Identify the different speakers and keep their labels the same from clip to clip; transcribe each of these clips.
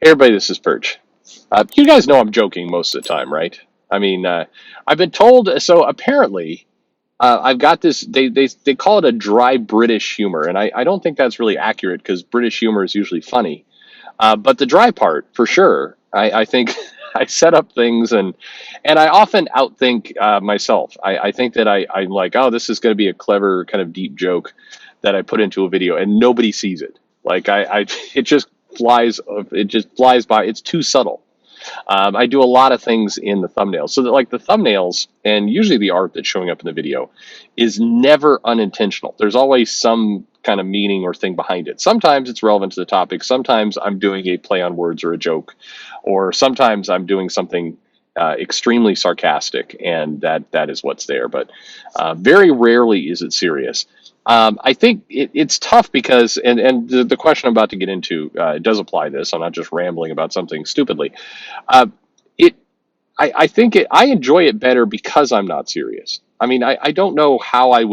Speaker 1: Everybody, this is Perch. You guys know I'm joking most of the time, right? I mean, I've been told. So apparently, I've got this. They call it a dry British humor, and I don't think that's really accurate because British humor is usually funny. But the dry part, for sure, I think I set up things and I often outthink myself. I think that I'm like, oh, this is going to be a clever kind of deep joke that I put into a video, and nobody sees it. Like it just flies by. It's too subtle. I do a lot of things in the thumbnails, so that like the thumbnails and usually the art that's showing up in the video is never unintentional. There's always some kind of meaning or thing behind it. Sometimes it's relevant to the topic. Sometimes I'm doing a play on words or a joke, or sometimes I'm doing something extremely sarcastic, and that is what's there. But very rarely is it serious. I think it's tough because, and the question I'm about to get into does apply to this. I'm not just rambling about something stupidly. Uh, it, I think I enjoy it better because I'm not serious. I mean, I don't know how I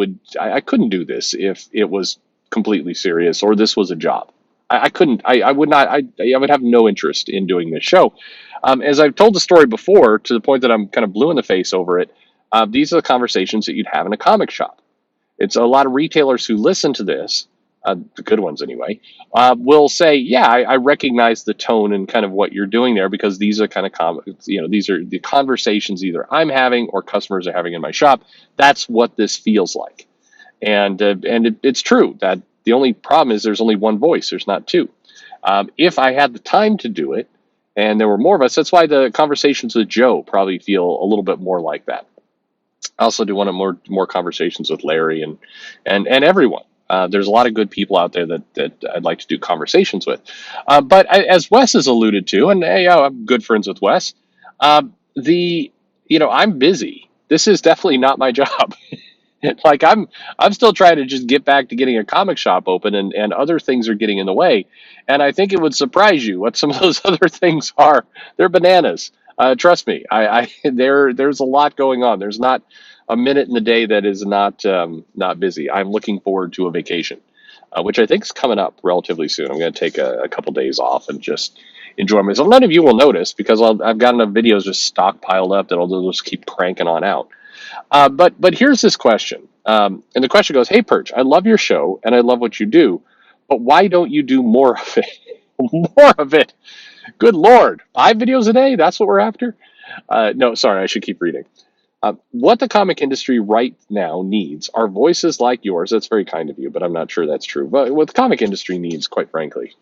Speaker 1: couldn't do this if it was completely serious or this was a job. I couldn't, I would not, I would have no interest in doing this show. As I've told the story before, to the point that I'm kind of blue in the face over it, these are the conversations that you'd have in a comic shop. It's a lot of retailers who listen to this, the good ones anyway, will say, "Yeah, I recognize the tone and kind of what you're doing there because these are kind of these are the conversations either I'm having or customers are having in my shop. That's what this feels like." And it's true that the only problem is there's only one voice. There's not two. If I had the time to do it, and there were more of us, that's why the conversations with Joe probably feel a little bit more like that. I also do want to more conversations with Larry and everyone. There's a lot of good people out there that I'd like to do conversations with. But as Wes has alluded to, and hey, I'm good friends with Wes. The I'm busy. This is definitely not my job. Like I'm still trying to just get back to getting a comic shop open, and other things are getting in the way. And I think it would surprise you what some of those other things are. They're bananas. Trust me. There's a lot going on. There's not a minute in the day that is not busy. I'm looking forward to a vacation, which I think is coming up relatively soon. I'm going to take a couple days off and just enjoy myself. None of you will notice because I've got enough videos just stockpiled up that I'll just keep cranking on out. But here's this question, and the question goes, "Hey Perch, I love your show and I love what you do, but why don't you do more of it? More of it? Good Lord, 5 videos a day? That's what we're after?" No, sorry, I should keep reading. What the comic industry right now needs are voices like yours. That's very kind of you, but I'm not sure that's true. But what the comic industry needs, quite frankly,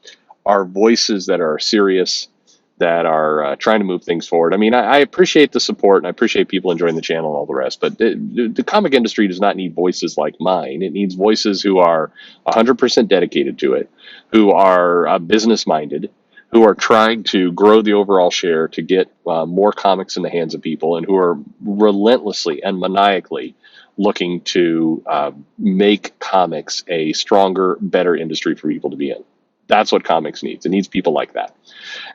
Speaker 1: are voices that are serious, that are trying to move things forward. I mean, I appreciate the support and I appreciate people enjoying the channel and all the rest, but the comic industry does not need voices like mine. It needs voices who are 100% dedicated to it, who are business minded, who are trying to grow the overall share to get more comics in the hands of people, and who are relentlessly and maniacally looking to make comics a stronger, better industry for people to be in. That's what comics needs. It needs people like that.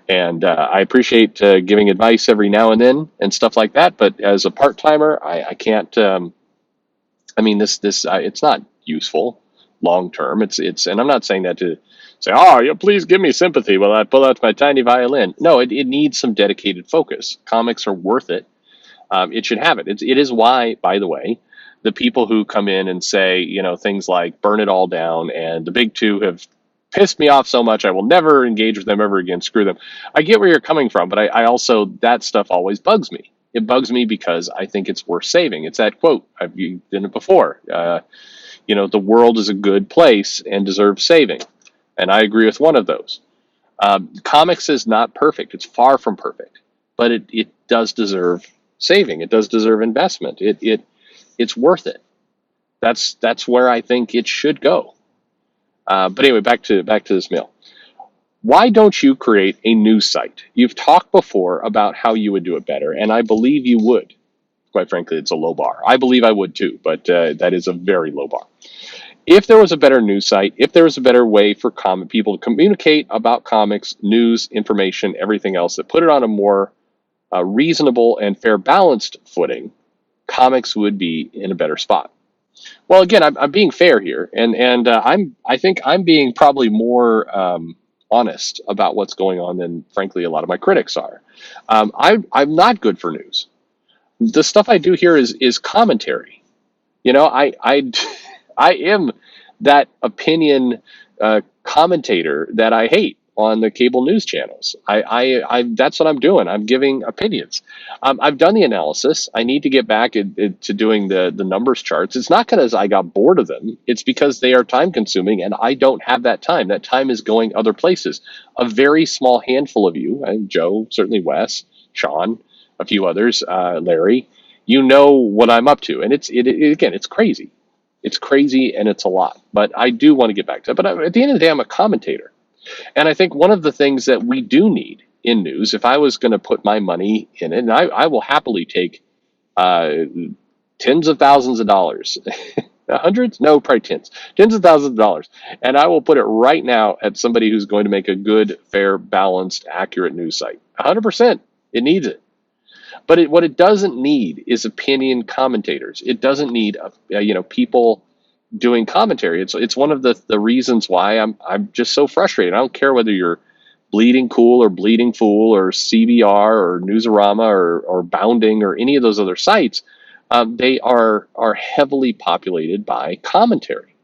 Speaker 1: And I appreciate giving advice every now and then and stuff like that. But as a part timer, I can't. I mean, this it's not useful long term. And I'm not saying that to say, oh, yeah, please give me sympathy while I pull out my tiny violin. No, it needs some dedicated focus. Comics are worth it. It should have it. It is why, by the way, the people who come in and say, things like burn it all down and the big two have pissed me off so much I will never engage with them ever again. Screw them. I get where you're coming from, but I also, that stuff always bugs me. It bugs me because I think it's worth saving. It's that quote. I've done it before. The world is a good place and deserves saving. And I agree with one of those. Comics is not perfect. It's far from perfect, but it does deserve saving. It does deserve investment. It's worth it. That's where I think it should go. But anyway, back to this mail. Why don't you create a news site? You've talked before about how you would do it better, and I believe you would. Quite frankly, it's a low bar. I believe I would too, but that is a very low bar. If there was a better news site, if there was a better way for people to communicate about comics, news, information, everything else, that put it on a more reasonable and fair balanced footing, comics would be in a better spot. Well, again, I'm being fair here, and I think I'm being probably more honest about what's going on than, frankly, a lot of my critics are. I'm not good for news. The stuff I do here is commentary. I I am that opinion commentator that I hate on the cable news channels. I that's what I'm doing. I'm giving opinions. I've done the analysis. I need to get back to doing the numbers charts. It's not because I got bored of them. It's because they are time consuming, and I don't have that time. That time is going other places. A very small handful of you, Joe, certainly Wes, Sean, a few others, Larry, you know what I'm up to, and again, it's crazy. It's crazy and it's a lot, but I do want to get back to it. But at the end of the day, I'm a commentator. And I think one of the things that we do need in news, if I was going to put my money in it, and I will happily take uh, tens of thousands of dollars, hundreds, no, probably tens of thousands of dollars, and I will put it right now at somebody who's going to make a good, fair, balanced, accurate news site. 100%. It needs it. But what it doesn't need is opinion commentators. It doesn't need people doing commentary. It's one of the reasons why I'm just so frustrated. I don't care whether you're Bleeding Cool or Bleeding Fool or CBR or Newsarama or Bounding or any of those other sites. They are heavily populated by commentary,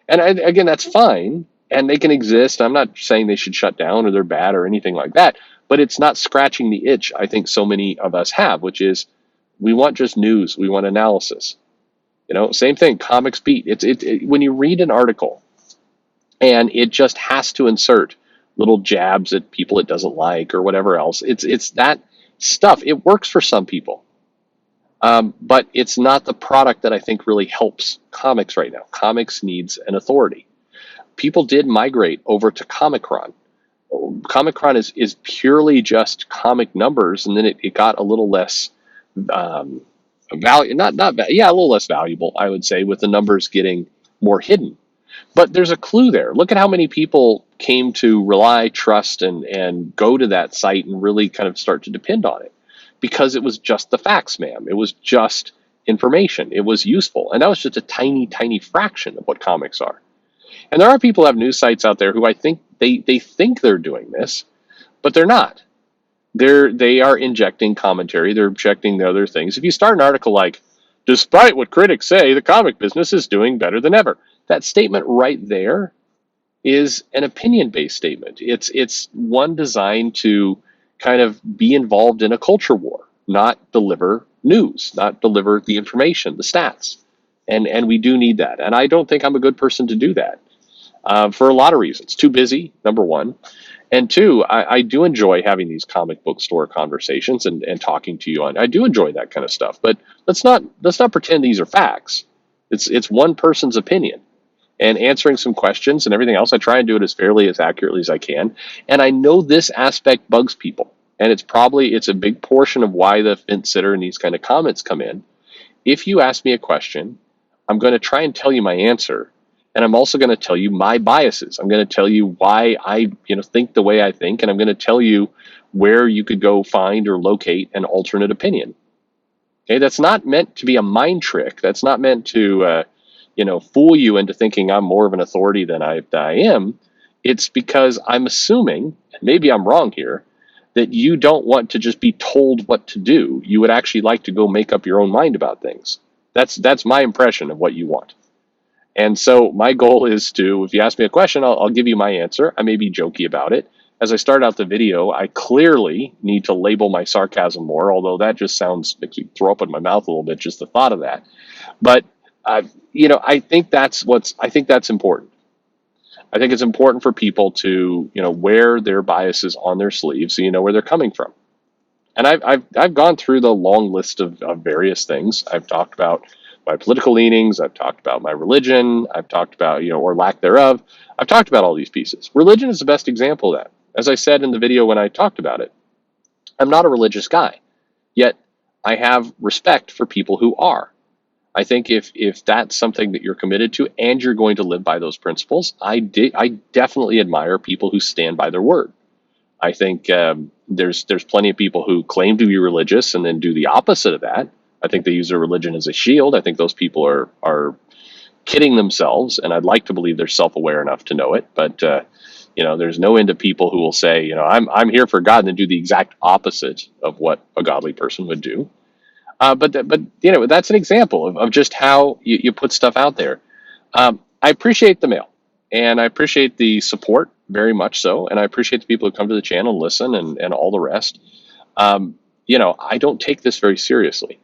Speaker 1: and again, that's fine, and they can exist. I'm not saying they should shut down or they're bad or anything like that, but it's not scratching the itch I think so many of us have, which is we want just news, we want analysis. Same thing, Comics Beat. When you read an article and it just has to insert little jabs at people it doesn't like or whatever else, it's that stuff. It works for some people, but it's not the product that I think really helps comics right now. Comics needs an authority. People did migrate over to Comic-Con. Comic-Con is purely just comic numbers, and then it got a little less value, a little less valuable, I would say, with the numbers getting more hidden. But there's a clue there. Look at how many people came to rely, trust, and go to that site and really kind of start to depend on it, because it was just the facts, ma'am. It was just information. It was useful, and that was just a tiny, tiny fraction of what comics are. And there are people who have news sites out there who I think they think they're doing this, but they're not. They are injecting commentary. They're injecting the other things. If you start an article like, "Despite what critics say, the comic business is doing better than ever," that statement right there is an opinion-based statement. It's one designed to kind of be involved in a culture war, not deliver news, not deliver the information, the stats. And we do need that. And I don't think I'm a good person to do that for a lot of reasons. Too busy, number one. And two, I do enjoy having these comic book store conversations and talking to you on. I do enjoy that kind of stuff. But let's not pretend these are facts. It's one person's opinion, and answering some questions and everything else. I try and do it as fairly, as accurately as I can. And I know this aspect bugs people, and it's a big portion of why the fence sitter and these kind of comments come in. If you ask me a question, I'm going to try and tell you my answer. And I'm also going to tell you my biases. I'm going to tell you why I think the way I think, and I'm going to tell you where you could go find or locate an alternate opinion. Okay, that's not meant to be a mind trick. That's not meant to fool you into thinking I'm more of an authority than I am. It's because I'm assuming, and maybe I'm wrong here, that you don't want to just be told what to do. You would actually like to go make up your own mind about things. That's my impression of what you want. And so my goal is to, if you ask me a question, I'll give you my answer. I may be jokey about it. As I start out the video, I clearly need to label my sarcasm more, although that just makes me throw up in my mouth a little bit, just the thought of that. But, I think that's important. I think it's important for people to, wear their biases on their sleeves so you know where they're coming from. And I've gone through the long list of various things. I've talked about my political leanings. I've talked about my religion. I've talked about, or lack thereof. I've talked about all these pieces. Religion is the best example of that. As I said in the video when I talked about it, I'm not a religious guy, yet I have respect for people who are. I think if that's something that you're committed to and you're going to live by those principles, I definitely admire people who stand by their word. I think there's plenty of people who claim to be religious and then do the opposite of that. I think they use their religion as a shield. I think those people are kidding themselves, and I'd like to believe they're self-aware enough to know it. But There's no end to people who will say, I'm here for God, and then do the exact opposite of what a godly person would do. But that's an example of just how you put stuff out there. I appreciate the mail, and I appreciate the support very much so, and I appreciate the people who come to the channel and listen, and all the rest. I don't take this very seriously,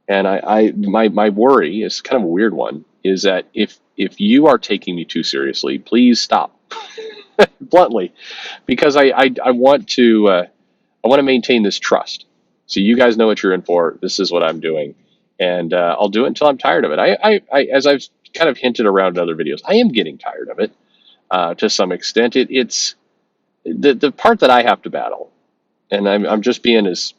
Speaker 1: and my worry is kind of a weird one, is that if you are taking me too seriously, please stop. Bluntly, because I want to maintain this trust. So you guys know what you're in for. This is what I'm doing, and I'll do it until I'm tired of it. As I've kind of hinted around in other videos, I am getting tired of it to some extent. It's the part that I have to battle, and I'm just being as,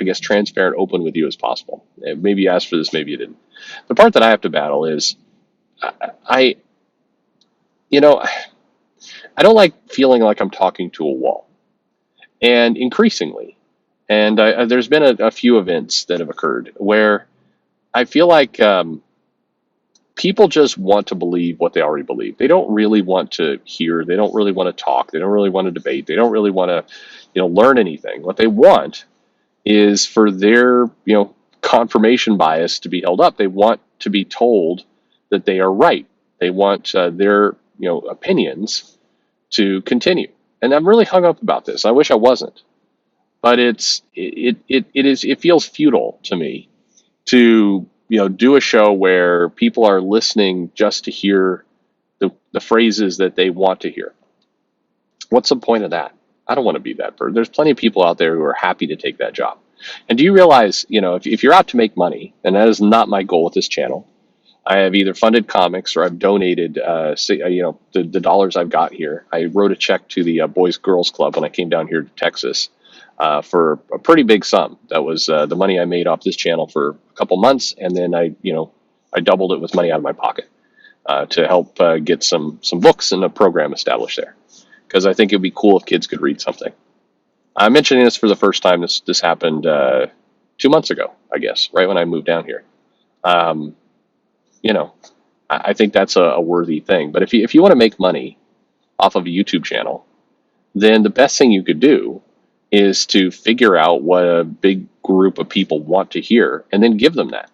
Speaker 1: I guess, transparent, open with you as possible. Maybe you asked for this, maybe you didn't. The part that I have to battle is I you know I don't like feeling like I'm talking to a wall, and increasingly. And there's been a few events that have occurred where I feel like people just want to believe what they already believe. They don't really want to hear. They don't really want to talk. They don't really want to debate. They don't really want to, learn anything. What they want is for their, confirmation bias to be held up. They want to be told that they are right. They want their, opinions to continue. And I'm really hung up about this. I wish I wasn't. But it feels futile to me to do a show where people are listening just to hear the phrases that they want to hear. What's the point of that? I don't want to be that person. There's plenty of people out there who are happy to take that job. And do you realize, if you're out to make money, and that is not my goal with this channel, I have either funded comics or I've donated, the dollars I've got here. I wrote a check to the Boys Girls Club when I came down here to Texas for a pretty big sum. That was the money I made off this channel for a couple months, and then I doubled it with money out of my pocket to help get some books and a program established there, because I think it'd be cool if kids could read something. I'm mentioning this for the first time. This happened 2 months ago, I guess, right when I moved down here. I think that's a worthy thing. But if you want to make money off of a YouTube channel, then the best thing you could do is to figure out what a big group of people want to hear, and then give them that.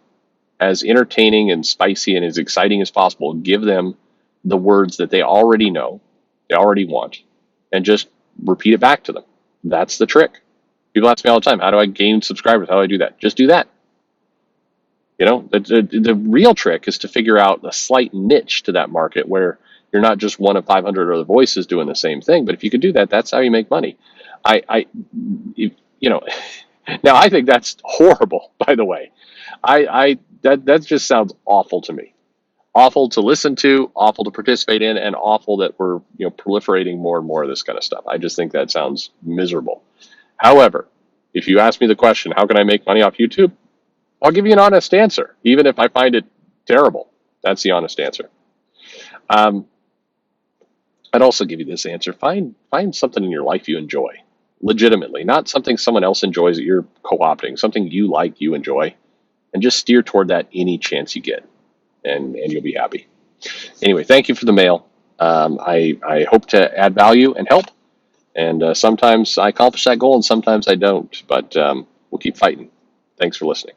Speaker 1: As entertaining and spicy and as exciting as possible, give them the words that they already know, they already want, and just repeat it back to them. That's the trick. People ask me all the time, how do I gain subscribers? How do I do that? Just do that. The real trick is to figure out a slight niche to that market where you're not just one of 500 other voices doing the same thing. But if you could do that, that's how you make money. Now I think that's horrible, by the way. That just sounds awful to me. Awful to listen to, awful to participate in, and awful that we're proliferating more and more of this kind of stuff. I just think that sounds miserable. However, if you ask me the question, how can I make money off YouTube? I'll give you an honest answer, even if I find it terrible. That's the honest answer. I'd also give you this answer. Find something in your life you enjoy, legitimately, not something someone else enjoys that you're co-opting, something you like, you enjoy, and just steer toward that any chance you get, and you'll be happy. Anyway, thank you for the mail. I hope to add value and help, and sometimes I accomplish that goal and sometimes I don't, but we'll keep fighting. Thanks for listening.